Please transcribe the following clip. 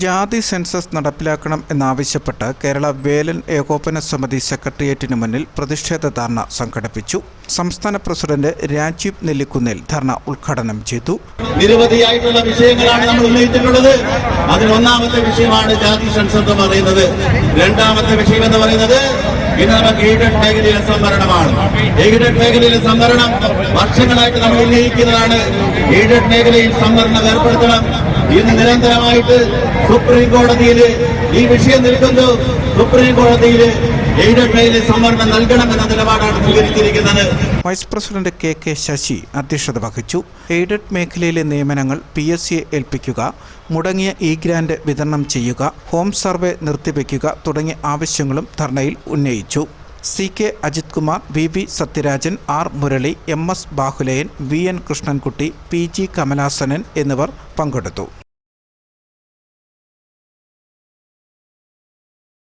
ജാതി സെൻസസ് നടപ്പിലാക്കണം എന്നാവശ്യപ്പെട്ട് കേരള വേലൻ ഏകോപന സമിതി സെക്രട്ടേറിയറ്റിന് മുന്നിൽ പ്രതിഷേധ ധർണ സംഘടിപ്പിച്ചു. സംസ്ഥാന പ്രസിഡന്റ് രാജീവ് നെല്ലിക്കുന്നിൽ ധർണ ഉദ്ഘാടനം ചെയ്തു. നിരവധിയായിട്ടുള്ള വിഷയങ്ങളാണ് നമ്മൾ ഉന്നയിച്ചിട്ടുള്ളത്. അതിൽ ഒന്നാമത്തെ വിഷയമാണ് ജാതി സെൻസസ് എന്ന് പറയുന്നത്. രണ്ടാമത്തെ വിഷയം എന്ന് പറയുന്നത് ഇന്ന് നമുക്ക് എയ്ഡഡ് മേഖലയിലെ സംവരണമാണ്. എയ്ഡഡ് മേഖലയിലെ സംവരണം വർഷങ്ങളായിട്ട് നമ്മൾ ഉന്നയിക്കുന്നതാണ്. എയ്ഡഡ് മേഖലയിൽ സംവരണം ഏർപ്പെടുത്തണം. ഇന്ന് നിരന്തരമായിട്ട് സുപ്രീം കോടതിയിൽ ഈ വിഷയം നിൽക്കുന്നു. സുപ്രീം കോടതിയിൽ എയ്ഡഡ് മേഖലയിൽ സംവരണം നൽകണമെന്ന നിലപാടാണ് സ്വീകരിച്ചിരിക്കുന്നത്. വൈസ് പ്രസിഡന്റ് കെ ശശി അധ്യക്ഷത വഹിച്ചു. എയ്ഡഡ് മേഖലയിലെ നിയമനങ്ങൾ PSCയെ ഏൽപ്പിക്കുക, മുടങ്ങിയ ഗ്രാന്റ് വിതരണം ചെയ്യുക, ഹോം സർവേ നിർത്തിവെക്കുക തുടങ്ങിയ ആവശ്യങ്ങളും ധർണയിൽ ഉന്നയിച്ചു. CK Ajith Kumar, VV Sathyarajan, R Murali, MS Bahuleyan, VN Krishnankutty, PG Kamalasanan എന്നിവർ പങ്കെടുത്തു.